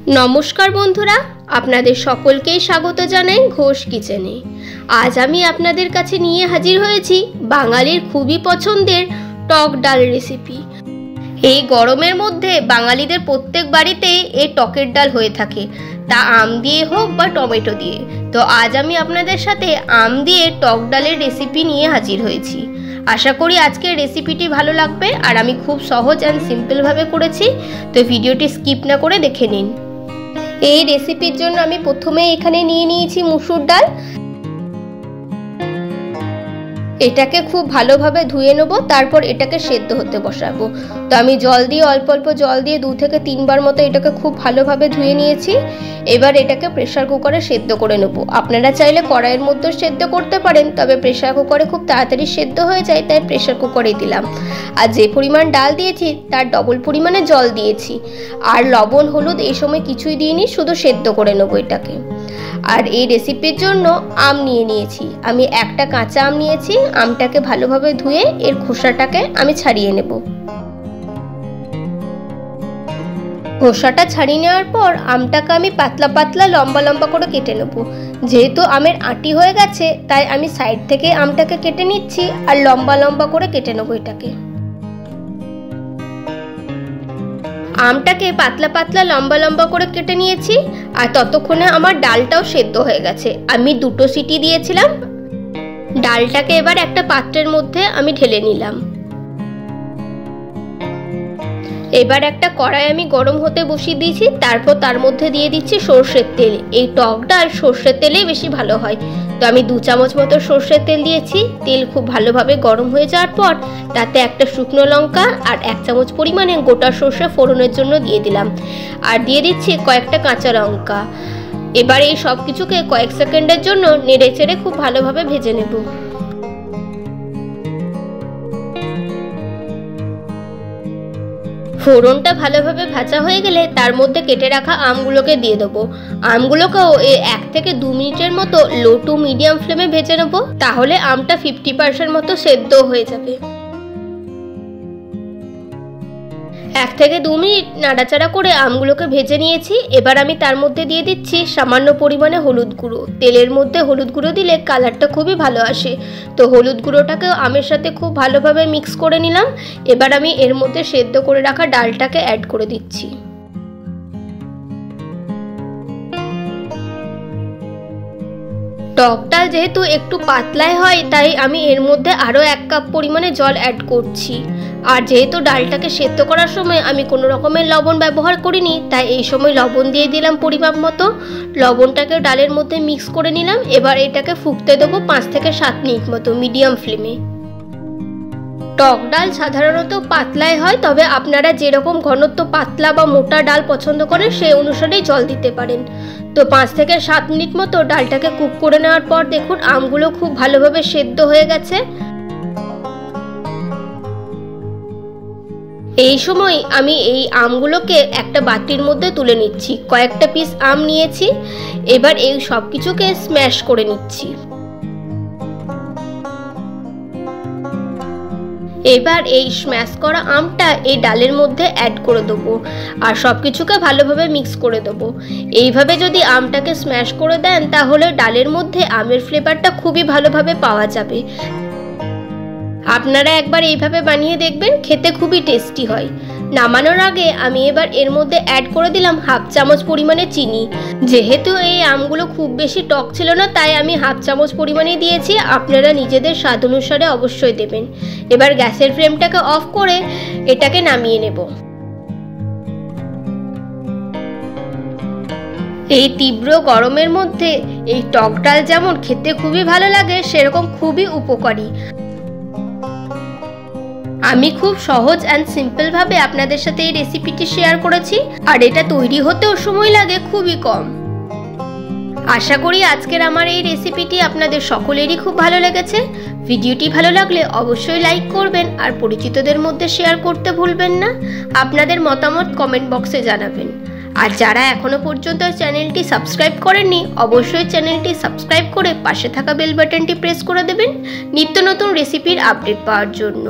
नमस्कार बंधुरा आपनादेर सकलकेई स्वागत जानाई घोष किचेने। आज आमी आपनादेर काछे निये हाजिर हयेछि बांगालिर खूबई पछंदेर टक डाल रेसिपि। এই গরমের মধ্যে বাঙালিদের প্রত্যেক বাড়িতেই এই টকের ডাল হয়ে থাকে, তা আম দিয়ে হোক বা টমেটো দিয়ে। তো আজ আমি আপনাদের সাথে আম দিয়ে টক ডালের রেসিপি নিয়ে হাজির হয়েছি। আশা করি আজকের রেসিপিটি ভালো লাগবে আর আমি খুব সহজ এন্ড সিম্পল ভাবে করেছি, তো ভিডিওটি স্কিপ না করে দেখে নিন। এই রেসিপির জন্য আমি প্রথমে এখানে নিয়ে নিয়েছি মুসুর ডাল। এটাকে খুব ভালোভাবে ধুয়ে নেব, তারপর এটাকে সেদ্ধ হতে বসাবো। তো আমি জল দিয়ে অল্প অল্প জল দিয়ে 2 থেকে 3 বার মতো এটাকে খুব ভালোভাবে ধুয়ে নিয়েছি। এবার এটাকে প্রেসার কুকারে সেদ্ধ করে নেব। আপনারা চাইলে কড়াইয়ের মধ্যে সেদ্ধ করতে পারেন, তবে প্রেসার কুকারে খুব তাড়াতাড়ি সেদ্ধ হয়ে যায়, তাই প্রেসার কুকারেই দিলাম। আর যে পরিমাণ ডাল দিয়েছি তার ডবল পরিমাণে জল দিয়েছি। আর লবণ হলুদ এই সময় কিছুই দিইনি, শুধু সেদ্ধ করে নেব এটাকে। আর এই রেসিপির জন্য আম নিয়ে নিয়েছি। আমি একটা কাঁচা আম নিয়েছি। আমটাকে ভালোভাবে ধুয়ে এর খোসাটাকে আমি ছাড়িয়ে নেব। খোসাটা ছাড়িয়ে নেওয়ার পর আমটাকে আমি পাতলা পাতলা লম্বা লম্বা করে কেটে নেব। যেহেতু আমের আঁটি হয়ে গেছে তাই আমি সাইড থেকে আমটাকে কেটে নিচ্ছি আর লম্বা লম্বা করে কেটে নেব এটাকে। আমটাকে পাতলা পাতলা লম্বা লম্বা করে কেটে নিয়েছি। আর ততক্ষণে আমার ডালটাও সেদ্ধ হয়ে গেছে। আমি 2টো সিটি দিয়েছিলাম। ডালটাকে এবার একটা পাত্রের মধ্যে আমি ঢেলে নিলাম। এবার একটা কড়াই আমি গরম হতে বসিয়ে দিয়েছি, তারপর তার মধ্যে দিয়ে দিচ্ছি সরষের তেল। এই টক ডাল সরষের তেলেই বেশি ভালো হয়, তো আমি 2 চামচ মতো সরষের তেল দিয়েছি। তেল খুব ভালোভাবে গরম হয়ে যাওয়ার পর তাতে একটা শুকনো লঙ্কা আর 1 চামচ পরিমাণে গোটা সরষে ফোড়নের জন্য দিয়ে দিলাম। আর দিয়ে দিচ্ছি কয়েকটা কাঁচা লঙ্কা। এবার এই সব কিছুকে কয়েক সেকেন্ডের জন্য নেড়ে চেড়ে খুব ভালোভাবে ভেজে নেব। ফোড়নটা ভালোভাবে ভাজা হয়ে গেলে তার মধ্যে কেটে রাখা আমগুলোকে দিয়ে দেবো। আমগুলোকেও 1 থেকে 2 মিনিটের মতো লো টু মিডিয়াম ফ্লেমে ভেজে নেবো, তাহলে আমটা 50% মতো সেদ্ধ হয়ে যাবে। 1 থেকে 2 মিনিট নাড়াচাড়া করে আমগুলোকে ভেজে নিয়েছি। এবার আমি তার মধ্যে দিয়ে দিচ্ছি সামান্য পরিমাণে হলুদ গুঁড়ো। তেলের মধ্যে হলুদ গুঁড়ো দিলে কালারটা খুবই ভালো আসে, তো হলুদ গুঁড়োটাকে আমের সাথে খুব ভালোভাবে মিক্স করে নিলাম। এবার আমি এর মধ্যে সেদ্ধ করে রাখা ডালটাকে অ্যাড করে দিচ্ছি। টক ডাল যেহেতু একটু পাতলাই হয়, তাই আমি এর মধ্যে আরও 1 কাপ পরিমাণে জল অ্যাড করছি। আর যেহেতু ডালটাকে সেদ্ধ করার সময় আমি কোনো রকমের লবণ ব্যবহার করিনি, তাই এই সময় লবণ দিয়ে দিলাম পরিমাপ মতো। লবণটাকে ডালের মধ্যে মিক্স করে নিলাম। এবার এটাকে ফুটতে দেবো 5 থেকে 7 মিনিট মতো মিডিয়াম ফ্লেমে। টক ডাল সাধারণত পাতলাই হয়, তবে আপনারা যেরকম ঘনত্ব পাতলা বা মোটা ডাল পছন্দ করেন সেই অনুসারেই জল দিতে পারেন। তো 5 থেকে 7 মিনিট মতো ডালটাকে কুক করে নেওয়ার পর দেখুন আমগুলো খুব ভালোভাবে সেদ্ধ হয়ে গেছে। এই সময় আমি এই আমগুলোকে একটা বাটির মধ্যে তুলে নিচ্ছি। কয়েকটা পিস আম নিয়েছি। এবার এই সব কিছুকে স্ম্যাশ করে নিচ্ছি। এবার এই স্ম্যাশ করা আমটা এই ডালের মধ্যে অ্যাড করে দেবো আর সব কিছুকে ভালোভাবে মিক্স করে দেবো। এইভাবে যদি আমটাকে স্ম্যাশ করে দেন তাহলে ডালের মধ্যে আমের ফ্লেভারটা খুবই ভালোভাবে পাওয়া যাবে। আপনারা একবার এইভাবে বানিয়ে দেখবেন, খেতে খুবই টেস্টি হয়। নামানোর আগে আমি এবার এর মধ্যে অ্যাড করে দিলাম 1/2 চামচ পরিমাণে চিনি। যেহেতু এই আমগুলো খুব বেশি টক ছিল না, তাই আমি 1/2 চামচ পরিমাণে দিয়েছি। আপনারা নিজেদের স্বাদ অনুসারে অবশ্যই দেবেন। এবার গ্যাসের ফ্লেমটাকে অফ করে এটাকে নামিয়ে নেব। এই তীব্র গরমের মধ্যে এই টক ডাল যেমন খেতে খুবই ভালো লাগে, সেরকম খুবই উপকারী। আমি খুব সহজ অ্যান্ড সিম্পল ভাবে আপনাদের সাথে এই রেসিপিটি শেয়ার করেছি, আর এটা তৈরি হতেও সময় লাগে খুবই কম। আশা করি আজকের আমার এই রেসিপিটি আপনাদের সকলেরই খুব ভালো লেগেছে। ভিডিওটি ভালো লাগলে অবশ্যই লাইক করবেন আর পরিচিতদের মধ্যে শেয়ার করতে ভুলবেন না। আপনাদের মতামত কমেন্ট বক্সে জানাবেন। আর যারা এখনো পর্যন্ত চ্যানেলটি সাবস্ক্রাইব করেননি, অবশ্যই চ্যানেলটি সাবস্ক্রাইব করে পাশে থাকা বেল বাটনটি প্রেস করে দেবেন নিত্য নতুন রেসিপির আপডেট পাওয়ার জন্য।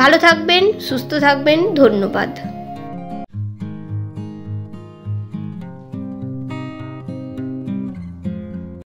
ভালো থাকবেন, সুস্থ থাকবেন। ধন্যবাদ।